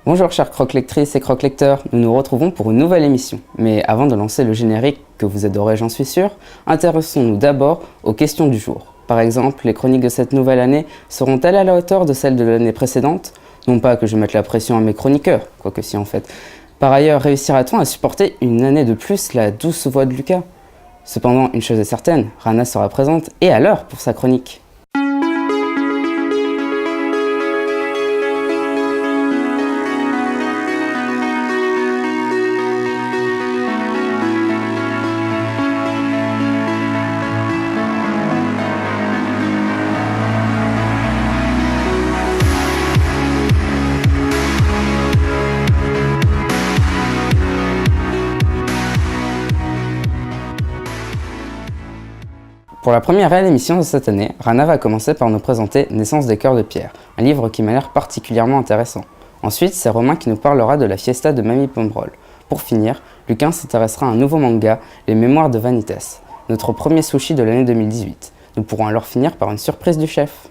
Bonjour chères croque-lectrices et croque-lecteurs, nous nous retrouvons pour une nouvelle émission. Mais avant de lancer le générique, que vous adorez j'en suis sûr, intéressons-nous d'abord aux questions du jour. Par exemple, les chroniques de cette nouvelle année seront-elles à la hauteur de celles de l'année précédente? Non pas que je mette la pression à mes chroniqueurs, quoique si en fait. Par ailleurs, réussira-t-on à supporter une année de plus la douce voix de Lucas? Cependant, une chose est certaine, Rana sera présente et à l'heure pour sa chronique. Pour la première réelle émission de cette année, Rana va commencer par nous présenter Naissance des cœurs de pierre, un livre qui m'a l'air particulièrement intéressant. Ensuite, c'est Romain qui nous parlera de la fiesta de Mamie Pomerol. Pour finir, Lucas s'intéressera à un nouveau manga, Les Mémoires de Vanitas, notre premier sushi de l'année 2018. Nous pourrons alors finir par une surprise du chef.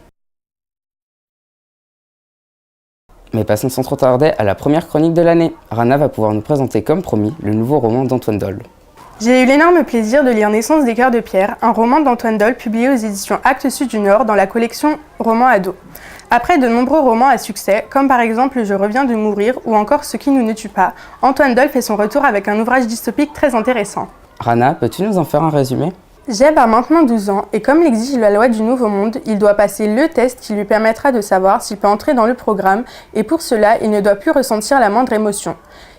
Mais passons sans trop tarder à la première chronique de l'année. Rana va pouvoir nous présenter comme promis le nouveau roman d'Antoine Dolle. J'ai eu l'énorme plaisir de lire Naissance des cœurs de pierre, un roman d'Antoine Dolle publié aux éditions Actes Sud du Nord dans la collection Romans Ados. Après de nombreux romans à succès, comme par exemple Je reviens de mourir ou encore Ce qui nous ne tue pas, Antoine Dolle fait son retour avec un ouvrage dystopique très intéressant. Rana, peux-tu nous en faire un résumé? Jeb a maintenant 12 ans et comme l'exige la loi du Nouveau Monde, il doit passer le test qui lui permettra de savoir s'il peut entrer dans le programme et pour cela, il ne doit plus ressentir la moindre émotion.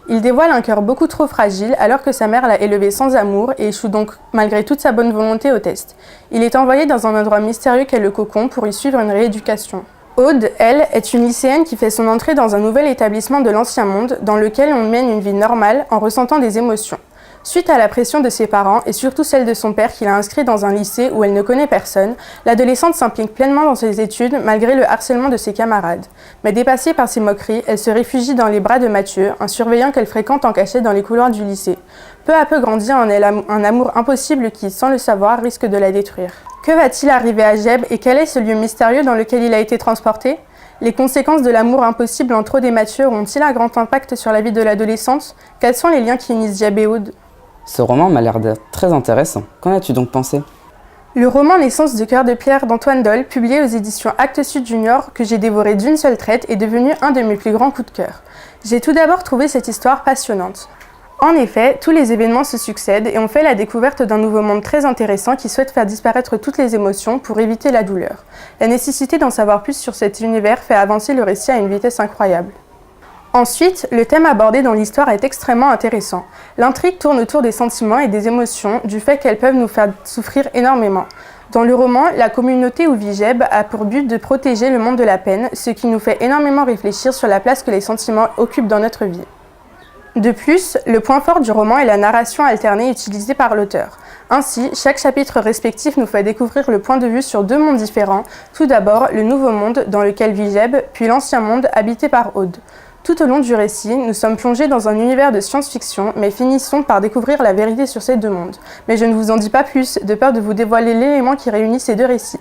Il dévoile un cœur beaucoup trop fragile alors que sa mère l'a élevé sans amour et échoue donc malgré toute sa bonne volonté au test. Il est envoyé dans un endroit mystérieux qu'est le cocon pour y suivre une rééducation. Aude, elle, est une lycéenne qui fait son entrée dans un nouvel établissement de l'Ancien Monde dans lequel on mène une vie normale en ressentant des émotions. Suite à la pression de ses parents et surtout celle de son père qui l'a inscrit dans un lycée où elle ne connaît personne, l'adolescente s'implique pleinement dans ses études malgré le harcèlement de ses camarades. Mais dépassée par ses moqueries, elle se réfugie dans les bras de Mathieu, un surveillant qu'elle fréquente en cachette dans les couloirs du lycée. Peu à peu grandit en elle un amour impossible qui, sans le savoir, risque de la détruire. Que va-t-il arriver à Jeb et quel est ce lieu mystérieux dans lequel il a été transporté? Les conséquences de l'amour impossible entre Aude et Mathieu auront-ils un grand impact sur la vie de l'adolescente? Quels sont les liens qui unissent Jeb et Aude? Ce roman m'a l'air d'être très intéressant. Qu'en as-tu donc pensé? Le roman Naissance de cœur de pierre d'Antoine Dolle, publié aux éditions Actes Sud Junior, que j'ai dévoré d'une seule traite, est devenu un de mes plus grands coups de cœur. J'ai tout d'abord trouvé cette histoire passionnante. En effet, tous les événements se succèdent et on fait la découverte d'un nouveau monde très intéressant qui souhaite faire disparaître toutes les émotions pour éviter la douleur. La nécessité d'en savoir plus sur cet univers fait avancer le récit à une vitesse incroyable. Ensuite, le thème abordé dans l'histoire est extrêmement intéressant. L'intrigue tourne autour des sentiments et des émotions, du fait qu'elles peuvent nous faire souffrir énormément. Dans le roman, la communauté où vit Jeb a pour but de protéger le monde de la peine, ce qui nous fait énormément réfléchir sur la place que les sentiments occupent dans notre vie. De plus, le point fort du roman est la narration alternée utilisée par l'auteur. Ainsi, chaque chapitre respectif nous fait découvrir le point de vue sur deux mondes différents. Tout d'abord, le nouveau monde dans lequel vit Jeb, puis l'ancien monde habité par Aude. Tout au long du récit, nous sommes plongés dans un univers de science-fiction, mais finissons par découvrir la vérité sur ces deux mondes. Mais je ne vous en dis pas plus, de peur de vous dévoiler l'élément qui réunit ces deux récits.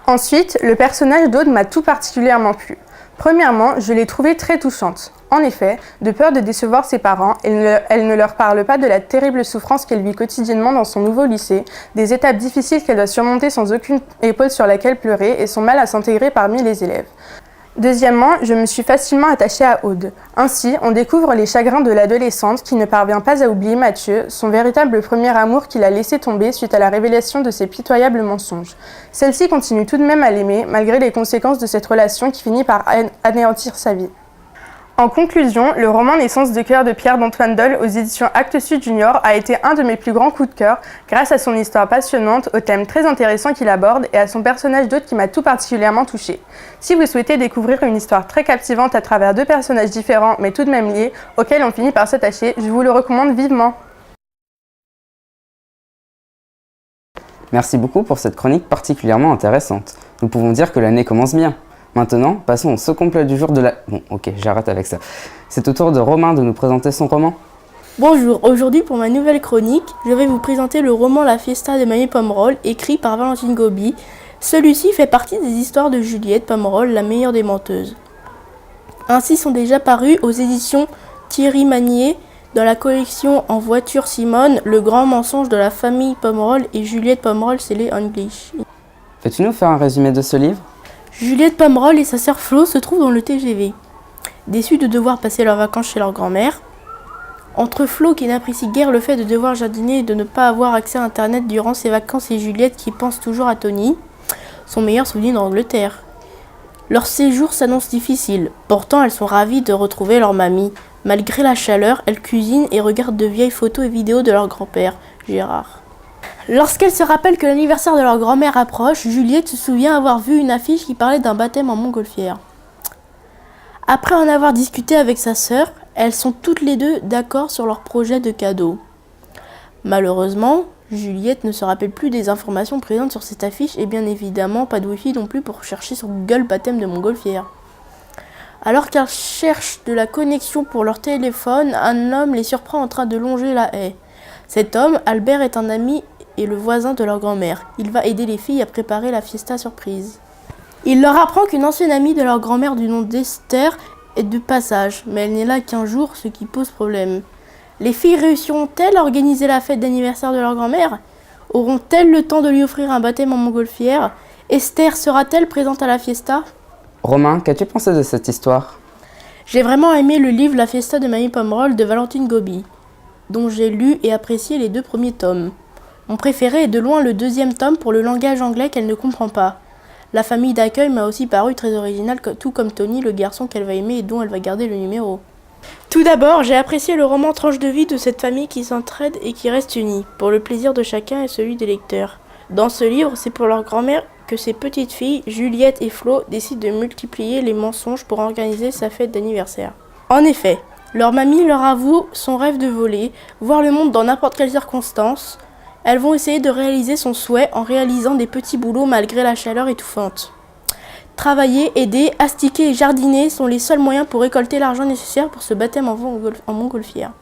Ensuite, le personnage d'Aude m'a tout particulièrement plu. Premièrement, je l'ai trouvée très touchante. En effet, de peur de décevoir ses parents, elle ne leur parle pas de la terrible souffrance qu'elle vit quotidiennement dans son nouveau lycée, des étapes difficiles qu'elle doit surmonter sans aucune épaule sur laquelle pleurer et son mal à s'intégrer parmi les élèves. Deuxièmement, je me suis facilement attachée à Aude. Ainsi, on découvre les chagrins de l'adolescente qui ne parvient pas à oublier Mathieu, son véritable premier amour qu'il a laissé tomber suite à la révélation de ses pitoyables mensonges. Celle-ci continue tout de même à l'aimer, malgré les conséquences de cette relation qui finit par anéantir sa vie. En conclusion, le roman Naissance de cœur de pierre d'Antoine Dolle aux éditions Actes Sud Junior a été un de mes plus grands coups de cœur grâce à son histoire passionnante, aux thèmes très intéressants qu'il aborde et à son personnage d'Aude qui m'a tout particulièrement touchée. Si vous souhaitez découvrir une histoire très captivante à travers deux personnages différents mais tout de même liés, auxquels on finit par s'attacher, je vous le recommande vivement. Merci beaucoup pour cette chronique particulièrement intéressante. Nous pouvons dire que l'année commence bien. Maintenant, passons au saut complet du jour de la... Bon, ok, j'arrête avec ça. C'est au tour de Romain de nous présenter son roman. Bonjour, aujourd'hui pour ma nouvelle chronique, je vais vous présenter le roman La Fiesta de Mamie Pomerol, écrit par Valentine Gobi. Celui-ci fait partie des histoires de Juliette Pomerol, la meilleure des menteuses. Ainsi sont déjà parus aux éditions Thierry Magnier dans la collection En voiture Simone, Le grand mensonge de la famille Pomerol et Juliette Pomerol scellé English. Peux-tu nous faire un résumé de ce livre? Juliette Pomerol et sa sœur Flo se trouvent dans le TGV. Déçus de devoir passer leurs vacances chez leur grand-mère, entre Flo qui n'apprécie guère le fait de devoir jardiner et de ne pas avoir accès à internet durant ses vacances et Juliette qui pense toujours à Tony, son meilleur souvenir d'Angleterre. Leur séjour s'annonce difficile, pourtant elles sont ravies de retrouver leur mamie. Malgré la chaleur, elles cuisinent et regardent de vieilles photos et vidéos de leur grand-père, Gérard. Lorsqu'elles se rappellent que l'anniversaire de leur grand-mère approche, Juliette se souvient avoir vu une affiche qui parlait d'un baptême en montgolfière. Après en avoir discuté avec sa sœur, elles sont toutes les deux d'accord sur leur projet de cadeau. Malheureusement, Juliette ne se rappelle plus des informations présentes sur cette affiche et bien évidemment pas de wifi non plus pour chercher sur Google baptême de montgolfière. Alors qu'elles cherchent de la connexion pour leur téléphone, un homme les surprend en train de longer la haie. Cet homme, Albert, est un ami et le voisin de leur grand-mère. Il va aider les filles à préparer la fiesta surprise. Il leur apprend qu'une ancienne amie de leur grand-mère du nom d'Esther est de passage, mais elle n'est là qu'un jour, ce qui pose problème. Les filles réussiront-elles à organiser la fête d'anniversaire de leur grand-mère? Auront-elles le temps de lui offrir un baptême en montgolfière? Esther sera-t-elle présente à la fiesta? Romain, qu'as-tu pensé de cette histoire? J'ai vraiment aimé le livre La fiesta de Mamie Pomerol de Valentine Gobi, dont j'ai lu et apprécié les 2 premiers tomes. Mon préféré est de loin le 2e tome pour le langage anglais qu'elle ne comprend pas. La famille d'accueil m'a aussi paru très originale, tout comme Tony, le garçon qu'elle va aimer et dont elle va garder le numéro. Tout d'abord, j'ai apprécié le roman tranche de vie de cette famille qui s'entraide et qui reste unie, pour le plaisir de chacun et celui des lecteurs. Dans ce livre, c'est pour leur grand-mère que ses petites filles, Juliette et Flo, décident de multiplier les mensonges pour organiser sa fête d'anniversaire. En effet, leur mamie leur avoue son rêve de voler, voir le monde dans n'importe quelle circonstance. Elles vont essayer de réaliser son souhait en réalisant des petits boulots malgré la chaleur étouffante. Travailler, aider, astiquer et jardiner sont les seuls moyens pour récolter l'argent nécessaire pour ce baptême en montgolfière.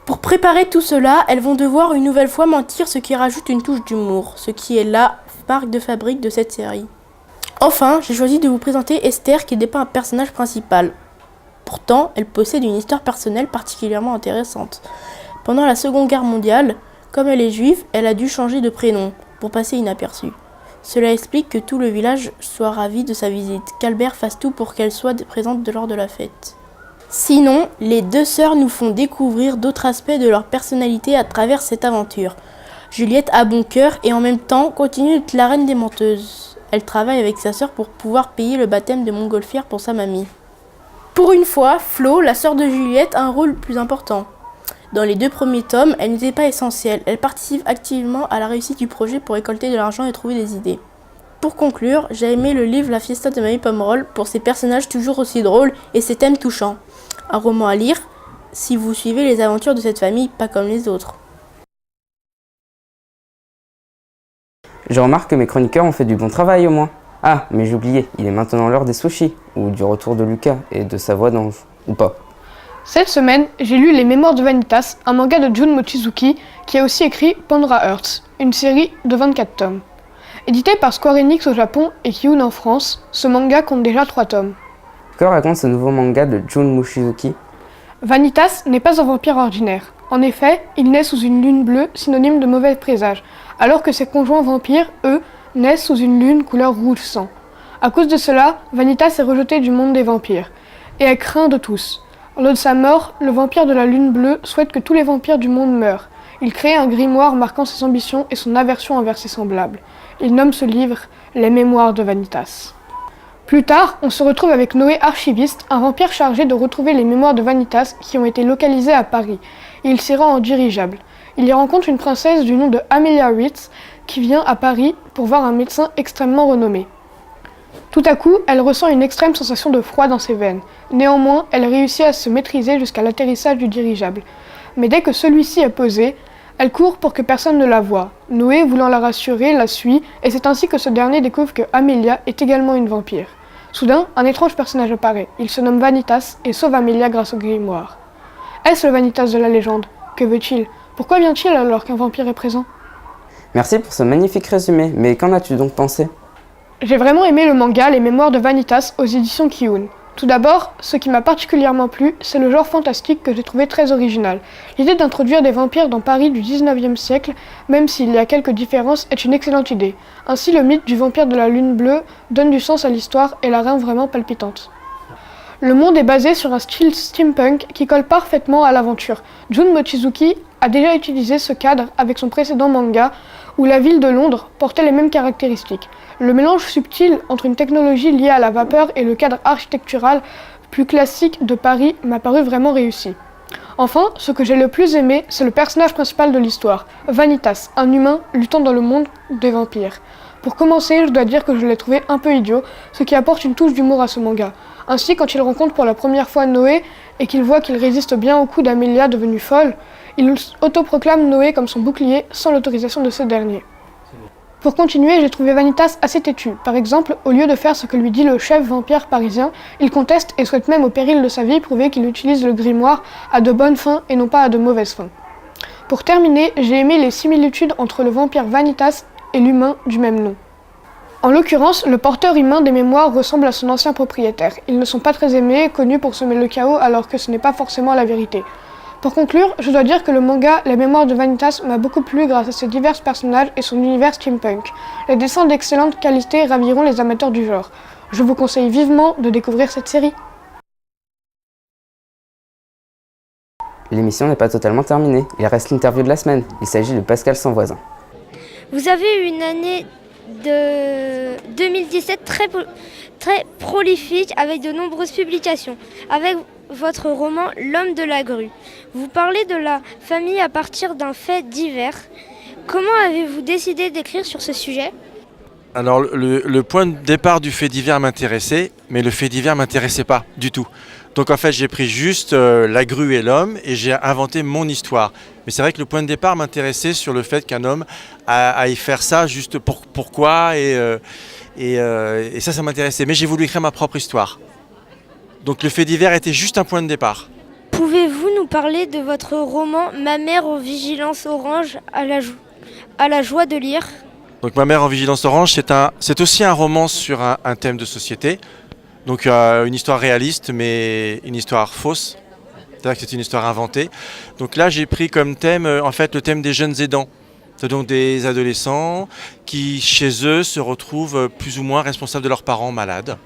Pour préparer tout cela, elles vont devoir une nouvelle fois mentir, ce qui rajoute une touche d'humour, ce qui est la marque de fabrique de cette série. Enfin, j'ai choisi de vous présenter Esther qui n'est pas un personnage principal. Pourtant, elle possède une histoire personnelle particulièrement intéressante. Pendant la Seconde Guerre mondiale, comme elle est juive, elle a dû changer de prénom pour passer inaperçue. Cela explique que tout le village soit ravi de sa visite, qu'Albert fasse tout pour qu'elle soit présente lors de la fête. Sinon, les 2 sœurs nous font découvrir d'autres aspects de leur personnalité à travers cette aventure. Juliette a bon cœur et en même temps continue d'être la reine des menteuses. Elle travaille avec sa sœur pour pouvoir payer le baptême de montgolfière pour sa mamie. Pour une fois, Flo, la sœur de Juliette, a un rôle plus important. Dans les 2 premiers tomes, elle n'était pas essentielle. Elle participe activement à la réussite du projet pour récolter de l'argent et trouver des idées. Pour conclure, j'ai aimé le livre La fiesta de Mamie Pomerol pour ses personnages toujours aussi drôles et ses thèmes touchants. Un roman à lire si vous suivez les aventures de cette famille, pas comme les autres. Je remarque que mes chroniqueurs ont fait du bon travail au moins. Ah, mais j'oubliais, il est maintenant l'heure des sushis, ou du retour de Lucas et de sa voix d'ange, ou pas. Cette semaine, j'ai lu Les Mémoires de Vanitas, un manga de Jun Mochizuki qui a aussi écrit Pandora Hearts, une série de 24 tomes. Édité par Square Enix au Japon et Kiyun en France, ce manga compte déjà 3 tomes. Que raconte ce nouveau manga de Jun Mochizuki? Vanitas n'est pas un vampire ordinaire. En effet, il naît sous une lune bleue, synonyme de mauvais présage, alors que ses conjoints vampires, eux, naissent sous une lune couleur rouge sang. À cause de cela, Vanitas est rejeté du monde des vampires, et est craint de tous. Lors de sa mort, le vampire de la lune bleue souhaite que tous les vampires du monde meurent. Il crée un grimoire marquant ses ambitions et son aversion envers ses semblables. Il nomme ce livre Les Mémoires de Vanitas. Plus tard, on se retrouve avec Noé Archiviste, un vampire chargé de retrouver les mémoires de Vanitas qui ont été localisées à Paris. Il s'y rend en dirigeable. Il y rencontre une princesse du nom de Amelia Ritz qui vient à Paris pour voir un médecin extrêmement renommé. Tout à coup, elle ressent une extrême sensation de froid dans ses veines. Néanmoins, elle réussit à se maîtriser jusqu'à l'atterrissage du dirigeable. Mais dès que celui-ci est posé, elle court pour que personne ne la voie. Noé, voulant la rassurer, la suit, et c'est ainsi que ce dernier découvre que Amelia est également une vampire. Soudain, un étrange personnage apparaît. Il se nomme Vanitas et sauve Amelia grâce au grimoire. Est-ce le Vanitas de la légende? Que veut-il? Pourquoi vient-il alors qu'un vampire est présent? Merci pour ce magnifique résumé, mais qu'en as-tu donc pensé? J'ai vraiment aimé le manga Les Mémoires de Vanitas aux éditions Kiyun. Tout d'abord, ce qui m'a particulièrement plu, c'est le genre fantastique que j'ai trouvé très original. L'idée d'introduire des vampires dans Paris du 19e siècle, même s'il y a quelques différences, est une excellente idée. Ainsi, le mythe du vampire de la Lune bleue donne du sens à l'histoire et la rend vraiment palpitante. Le monde est basé sur un style steampunk qui colle parfaitement à l'aventure. Jun Mochizuki a déjà utilisé ce cadre avec son précédent manga, où la ville de Londres portait les mêmes caractéristiques. Le mélange subtil entre une technologie liée à la vapeur et le cadre architectural plus classique de Paris m'a paru vraiment réussi. Enfin, ce que j'ai le plus aimé, c'est le personnage principal de l'histoire, Vanitas, un humain luttant dans le monde des vampires. Pour commencer, je dois dire que je l'ai trouvé un peu idiot, ce qui apporte une touche d'humour à ce manga. Ainsi, quand il rencontre pour la première fois Noé et qu'il voit qu'il résiste bien au coup d'Amélia devenue folle, il autoproclame Noé comme son bouclier sans l'autorisation de ce dernier. Pour continuer, j'ai trouvé Vanitas assez têtu. Par exemple, au lieu de faire ce que lui dit le chef vampire parisien, il conteste et souhaite même au péril de sa vie prouver qu'il utilise le grimoire à de bonnes fins et non pas à de mauvaises fins. Pour terminer, j'ai aimé les similitudes entre le vampire Vanitas et l'humain du même nom. En l'occurrence, le porteur humain des mémoires ressemble à son ancien propriétaire. Ils ne sont pas très aimés, connus pour semer le chaos alors que ce n'est pas forcément la vérité. Pour conclure, je dois dire que le manga Les Mémoires de Vanitas m'a beaucoup plu grâce à ses divers personnages et son univers steampunk. Les dessins d'excellente qualité raviront les amateurs du genre. Je vous conseille vivement de découvrir cette série. L'émission n'est pas totalement terminée, il reste l'interview de la semaine. Il s'agit de Pascal Sanvoisin. Vous avez eu une année de 2017 très prolifique avec de nombreuses publications. Avec votre roman L'homme de la grue, vous parlez de la famille à partir d'un fait divers. Comment avez-vous décidé d'écrire sur ce sujet ? Alors le point de départ du fait divers m'intéressait, mais le fait divers m'intéressait pas du tout. Donc en fait j'ai pris juste la grue et l'homme et j'ai inventé mon histoire. Mais c'est vrai que le point de départ m'intéressait sur le fait qu'un homme aille faire ça juste pourquoi et ça m'intéressait. Mais j'ai voulu écrire ma propre histoire. Donc le fait divers était juste un point de départ. Pouvez-vous nous parler de votre roman Ma mère en vigilance orange à la joie de lire ? Donc Ma mère en vigilance orange, c'est aussi un roman sur un thème de société. Donc une histoire réaliste mais une histoire fausse. C'est-à-dire que c'est une histoire inventée. Donc là j'ai pris comme thème en fait le thème des jeunes aidants. C'est donc des adolescents qui chez eux se retrouvent plus ou moins responsables de leurs parents malades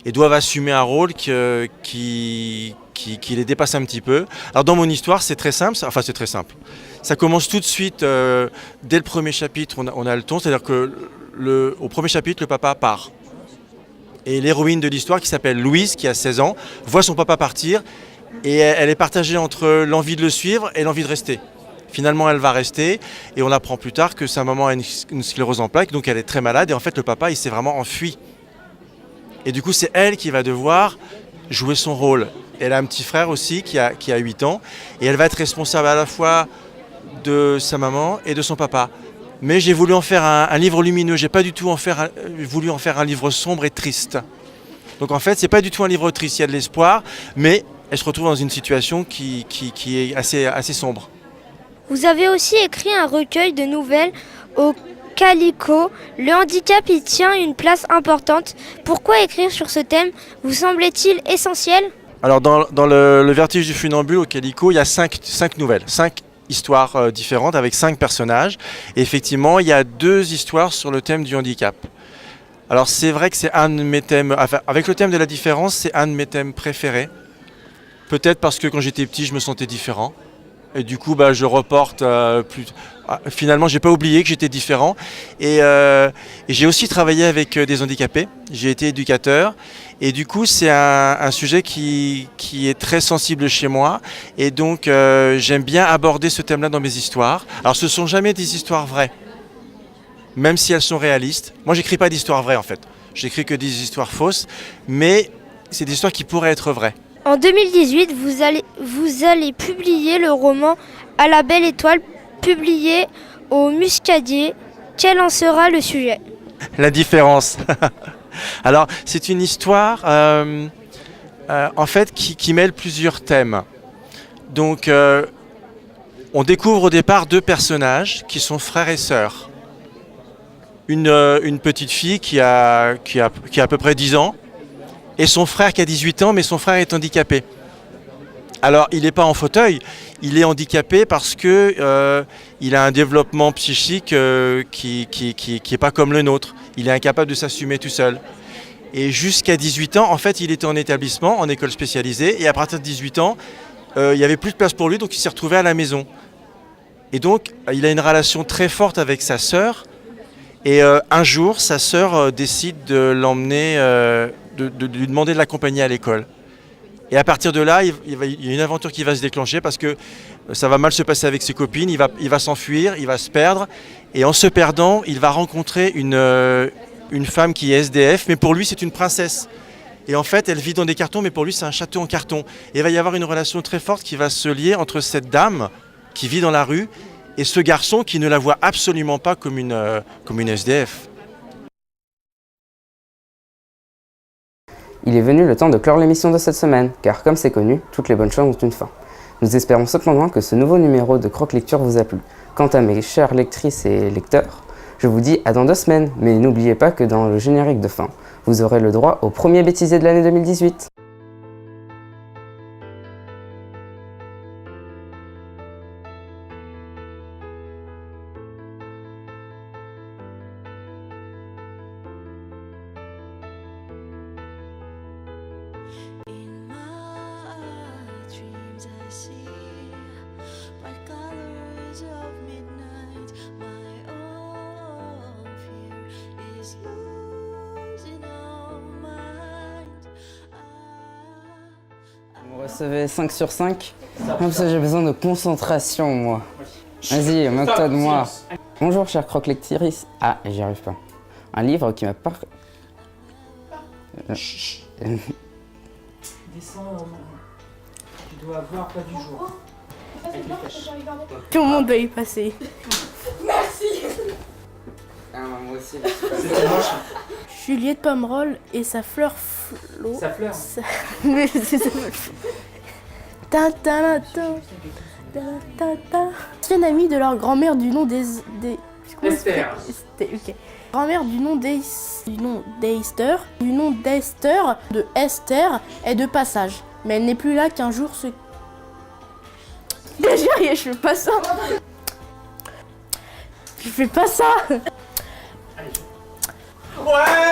et doivent assumer un rôle qui les dépasse un petit peu. Alors dans mon histoire c'est très simple, Ça commence tout de suite, dès le premier chapitre on a le ton, c'est-à-dire que au premier chapitre le papa part. Et l'héroïne de l'histoire qui s'appelle Louise, qui a 16 ans, voit son papa partir et elle est partagée entre l'envie de le suivre et l'envie de rester. Finalement elle va rester et on apprend plus tard que sa maman a une sclérose en plaques, donc elle est très malade et en fait le papa il s'est vraiment enfui. Et du coup, c'est elle qui va devoir jouer son rôle. Elle a un petit frère aussi qui a 8 ans. Et elle va être responsable à la fois de sa maman et de son papa. Mais j'ai voulu en faire un livre lumineux. J'ai pas du tout voulu en faire un livre sombre et triste. Donc en fait, c'est pas du tout un livre triste. Il y a de l'espoir, mais elle se retrouve dans une situation qui est assez sombre. Vous avez aussi écrit un recueil de nouvelles au Calico. Le handicap y tient une place importante. Pourquoi écrire sur ce thème vous semblait-il essentiel ? Alors dans le Vertige du funambule au Calico, il y a 5 nouvelles, 5 histoires différentes avec 5 personnages. Et effectivement, il y a 2 histoires sur le thème du handicap. Alors c'est vrai que c'est un de mes thèmes, enfin, avec le thème de la différence, c'est un de mes thèmes préférés. Peut-être parce que quand j'étais petit, je me sentais différent. Et du coup, je reporte finalement, j'ai pas oublié que j'étais différent. Et j'ai aussi travaillé avec des handicapés. J'ai été éducateur. Et du coup, c'est un sujet qui est très sensible chez moi. Et donc, j'aime bien aborder ce thème-là dans mes histoires. Alors, ce ne sont jamais des histoires vraies, même si elles sont réalistes. Moi, j'écris pas d'histoires vraies, en fait. J'écris que des histoires fausses. Mais c'est des histoires qui pourraient être vraies. En 2018, vous allez publier le roman À la belle étoile, publié au Muscadier. Quel en sera le sujet ? La différence. Alors, c'est une histoire en fait qui mêle plusieurs thèmes. Donc, on découvre au départ 2 personnages qui sont frères et sœurs. Une petite fille qui a à peu près 10 ans et son frère qui a 18 ans, mais son frère est handicapé. Alors, il n'est pas en fauteuil, il est handicapé parce que il a un développement psychique qui est pas comme le nôtre. Il est incapable de s'assumer tout seul. Et jusqu'à 18 ans, en fait, il était en établissement, en école spécialisée, et à partir de 18 ans, il n'y avait plus de place pour lui, donc il s'est retrouvé à la maison. Et donc, il a une relation très forte avec sa sœur. Et un jour, sa sœur décide de l'emmener, de lui demander de l'accompagner à l'école. Et à partir de là, il y a une aventure qui va se déclencher parce que ça va mal se passer avec ses copines. Il va s'enfuir, il va se perdre. Et en se perdant, il va rencontrer une femme qui est SDF, mais pour lui, c'est une princesse. Et en fait, elle vit dans des cartons, mais pour lui, c'est un château en carton. Et il va y avoir une relation très forte qui va se lier entre cette dame qui vit dans la rue et ce garçon qui ne la voit absolument pas comme une SDF. Il est venu le temps de clore l'émission de cette semaine, car comme c'est connu, toutes les bonnes choses ont une fin. Nous espérons cependant que ce nouveau numéro de Croque Lecture vous a plu. Quant à mes chères lectrices et lecteurs, je vous dis à dans 2 semaines, mais n'oubliez pas que dans le générique de fin, vous aurez le droit au premier bêtisier de l'année 2018. Vous recevez 5 sur 5. Comme ça, j'ai besoin de concentration, moi. Vas-y, moque-toi de moi. Bonjour, chers croque-lectrices. Ah, j'y arrive pas. Un livre qui m'a pas... Descends, tu dois avoir pas du jour. Tout le monde doit y passer. Ah, moi aussi. C'était moche. Juliette Pomerol et sa fleur Flo. Ça pleure. Mais c'est ça. Ta ta ta ta ta ta. Ancienne amie de leur grand-mère du nom Esther. Ok. Grand-mère du nom d'Esther, de Esther, est de passage. Mais elle n'est plus là qu'un jour se... Déjà, je fais pas ça. Je fais pas ça. Ouais.